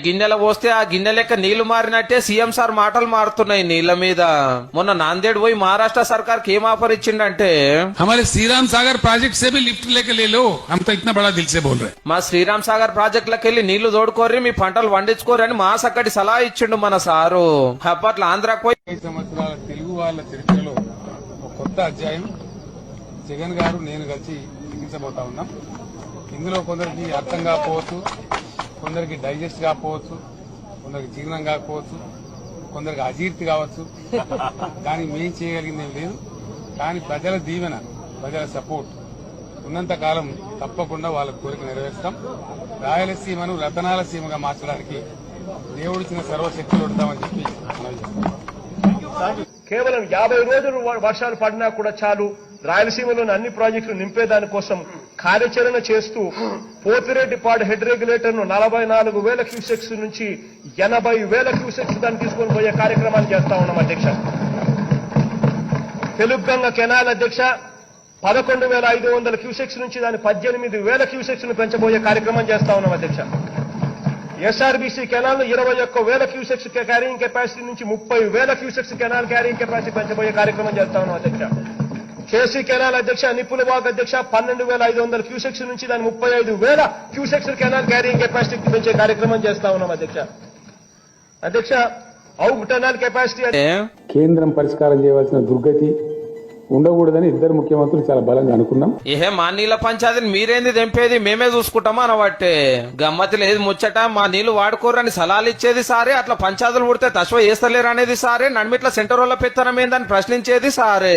గిన్నెల పోస్తే ఆ గిన్నె లెక్క నీళ్లు మారినట్టే సీఎం సార్ మాటలు మారుతున్నాయి నీళ్ల మీద. మొన్న నాందేడ్ పోయి మహారాష్ట్ర సర్కార్ కి ఏం ఆఫర్ ఇచ్చిండంటే हमारे श्रीराम सागर प्रोजेक्ट से भी लिफ्ट लेके ले लो, हम तो इतना बड़ा दिल से बोल रहे हैं. మా శ్రీరామ్ సాగర్ ప్రాజెక్ట్ లకి వెళ్లి నీళ్లు తోడుకోర్రి, మీ పంటలు వండించుకోరని మా సక్కటి సలహా ఇచ్చిండు మన సారు. అప్పట్లో ఆంధ్రాకు పోయి 5 సంవత్సరాల తెలుగు వాళ్ళ చరిత్రలో ఒక కొత్త అధ్యాయం జగన్ గారు నేను కలిసి లిఖించబోతా ఉన్నాం. ఇందులో కొందరికి అర్థం కాకపోవచ్చు, కొందరికి డైజెస్ట్ కాకపోవచ్చు, కొందరికి జీర్ణం కాకపోవచ్చు, కొందరికి అజీర్తి కావచ్చు. కానీ మేం చేయగలిగిందేం లేదు. కానీ ప్రజల దీవెన, ప్రజల సపోర్ట్ ఉన్నంత కాలం తప్పకుండా వాళ్ళ కోరిక నెరవేరుస్తాం. రాయలసీమను రతనాల సీమగా మార్చడానికి దేవుడిచ్చిన సర్వశక్తులు ఉంటామని చెప్పి మనవి చేస్తాం. కేవలం 50 రోజులు వర్షాలు పడినా కూడా చాలు రాయలసీమలోని అన్ని ప్రాజెక్టులు నింపేదాని కోసం కార్యాచరణ చేస్తూ పోతిరెడ్డిపాడు హెడ్ రెగ్యులేటర్ ను 44,000 క్యూసెక్స్ నుంచి 80,000 క్యూసెక్స్ దాన్ని తీసుకొని పోయే కార్యక్రమాన్ని చేస్తా ఉన్నాం అధ్యక్ష. తెలుగంగ కెనాల్ అధ్యక్ష 11,500 క్యూసెక్స్ నుంచి దాన్ని 18,000 క్యూసెక్స్ ను పెంచబోయే కార్యక్రమం చేస్తా ఉన్నాం అధ్యక్ష. SRBC canal 21,000 cusecs carrying capacity నుంచి 30,000 క్యూసెక్స్ కెనాల్ క్యారింగ్ కెపాసిటీ పెంచబోయే కార్యక్రమం చేస్తా ఉన్నాం అధ్యక్ష. కేసీ కెనాల్ అధ్యక్ష నిపుణవాగ్ అధ్యక్ష 12,500 క్యూసెక్స్ నుంచి దాని 35,000 క్యూసెక్స్ కెనాల్ క్యారింగ్ కెపాసిటీ పెంచే కార్యక్రమం చేస్తా ఉన్నాం అధ్యక్ష. అధ్యక్ష ఔగ్ టనల్ కెపాసిటీ కేంద్రం పరిష్కారం చేయవలసిన దుర్గతి ఉండకూడదని ఇద్దరు ముఖ్యమంత్రులు చాలా బలంగా అనుకున్నాం. ఏహే మా నీళ్ళ పంచాయతీని మీరేంది తెంపేది, మేమే చూసుకుంటామా అనబట్టే. గమ్మతి లేదు ముచ్చట, మా నీళ్లు వాడుకోరని సలహాలు ఇచ్చేది సారే, అట్లా పంచాయతీలు పుడితే తశ్వ వేస్తలేరు అనేది సారే, నడిమిట్ల సెంటర్ వల్ల పెత్తనం ఏందని ప్రశ్నించేది సారే.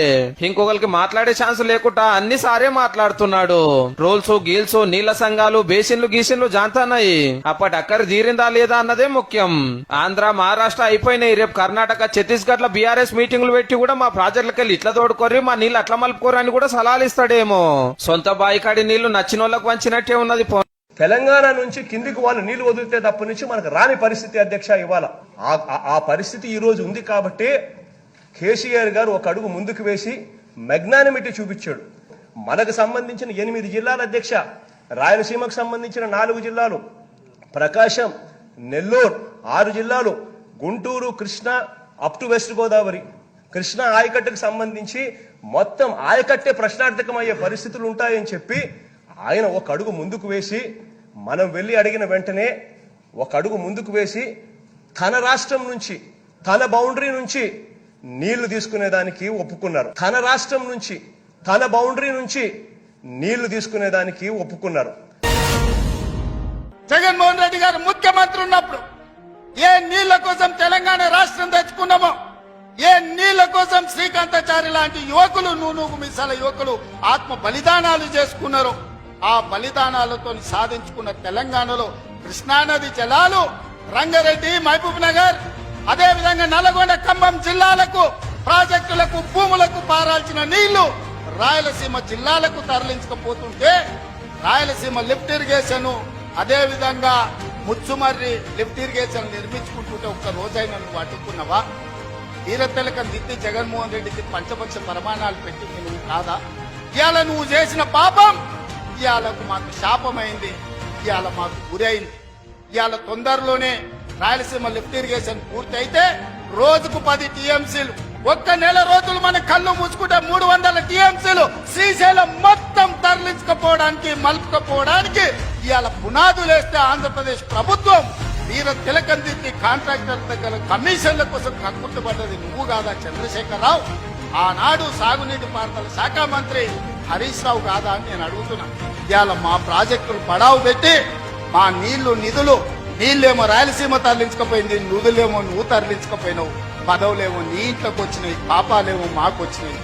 ఇంకొకరికి మాట్లాడే ఛాన్స్ లేకుండా అన్ని సారే మాట్లాడుతున్నాడు. రోల్స్ గీల్స్ నీళ్ల సంఘాలు బేసిన్లు గీసిన్లు జాంతన్నాయి. అప్పటి అక్కడి తీరిందా లేదా అన్నదే ముఖ్యం. ఆంధ్ర మహారాష్ట్ర అయిపోయినాయి. రేపు కర్ణాటక ఛత్తీస్గఢ్ లో బీఆర్ఎస్ మీటింగ్లు పెట్టి కూడా మా ప్రాజెక్టులకి వెళ్ళి ఇట్లా తోడుకోర్రి, మా నీళ్ళు అట్లా మలుపుకోరని కూడా సలహాలు ఇస్తాడేమో. సొంత బాయికాడి నీళ్లు నచ్చిన వాళ్ళకు వంచినట్టే ఉన్నది. తెలంగాణ నుంచి కిందికి వాళ్ళు నీళ్లు వదిలితే తప్ప నుంచి మనకు రాని పరిస్థితి అధ్యక్ష ఇవాళ. ఆ పరిస్థితి ఈ రోజు ఉంది కాబట్టి కేసీఆర్ గారు ఒక అడుగు ముందుకు వేసి మెగ్నానిమిటీ చూపించాడు. మనకు సంబంధించిన 8 జిల్లాల అధ్యక్ష, రాయలసీమకు సంబంధించిన 4 జిల్లాలు, ప్రకాశం, నెల్లూరు 6 జిల్లాలు, Guntur, Krishna up to West Godavari, Krishna ఆయకట్టుకు సంబంధించి మొత్తం ఆయకట్టే ప్రశ్నార్థకమయ్యే పరిస్థితులు ఉంటాయని చెప్పి ఆయన ఒక అడుగు ముందుకు వేసి, మనం వెళ్లి అడిగిన వెంటనే ఒక అడుగు ముందుకు వేసి తన రాష్ట్రం నుంచి, తన బౌండరీ నుంచి నీళ్లు తీసుకునేదానికి ఒప్పుకున్నారు. తన రాష్ట్రం నుంచి, తన బౌండరీ నుంచి నీళ్లు తీసుకునేదానికి ఒప్పుకున్నారు. జగన్మోహన్ రెడ్డి గారు ముఖ్యమంత్రి ఉన్నప్పుడు ఏ నీళ్ల కోసం తెలంగాణ రాష్ట్రం తెచ్చుకున్నామో, ఏ నీళ్ల కోసం శ్రీకాంతాచారి లాంటి యువకులు, నూనూగు మిసాల యువకులు ఆత్మ బలిదానాలు చేసుకున్నారు. ఆ బలిదానాలతో సాధించుకున్న తెలంగాణలో కృష్ణానది జలాలు రంగారెడ్డి, మహబూబ్ నగర్, అదేవిధంగా నల్గొండ, ఖమ్మం జిల్లాలకు ప్రాజెక్టులకు, భూములకు పారాల్సిన నీళ్లు రాయలసీమ జిల్లాలకు తరలించకపోతుంటే రాయలసీమ లిఫ్ట్ ఇరిగేషన్, అదేవిధంగా ముచ్చుమర్రి లిఫ్ట్ ఇరిగేషన్ నిర్మించుకుంటుంటే ఒక్క రోజైనా నువ్వు అడ్డుకున్నావా? వీరతిలకం దిద్ది జగన్మోహన్ రెడ్డికి పంచపక్ష ప్రమాణాలు పెట్టింది నువ్వు కాదా? ఇవాళ నువ్వు చేసిన పాపం ఇవాళకు మాకు శాపమైంది, ఇవాళ మాకు గురైంది. ఇవాళ తొందరలోనే రాయలసీమ లిఫ్ట్ ఇరిగేషన్ పూర్తి అయితే రోజుకు 10 టీఎంసీలు, ఒక్క నెల రోజులు మన కళ్ళు మూసుకుంటే 300 టీఎంసీలు శ్రీశైలం మొత్తం తరలించకపోవడానికి, మలుపుకపోవడానికి ఇవాళ పునాదులు వేస్తే ఆంధ్రప్రదేశ్ ప్రభుత్వం వీర తిలకం దిద్ది కాంట్రాక్టర్ దగ్గర కమిషన్ల కోసం కక్కుట్టుపడ్డది నువ్వు కాదా చంద్రశేఖరరావు? ఆనాడు సాగునీటి పారుదల శాఖ మంత్రి హరీష్ రావు కాదా అని నేను అడుగుతున్నా. ఇవాళ మా ప్రాజెక్టులు పడావు పెట్టి మా నిధులు నీళ్ళేమో రాయలసీమ తరలించకపోయింది, నిధులేమో నువ్వు తరలించకపోయినావు, పదవులేమో నీ ఇంట్లోకి వచ్చినాయి, పాపాలేమో మాకు వచ్చినాయి.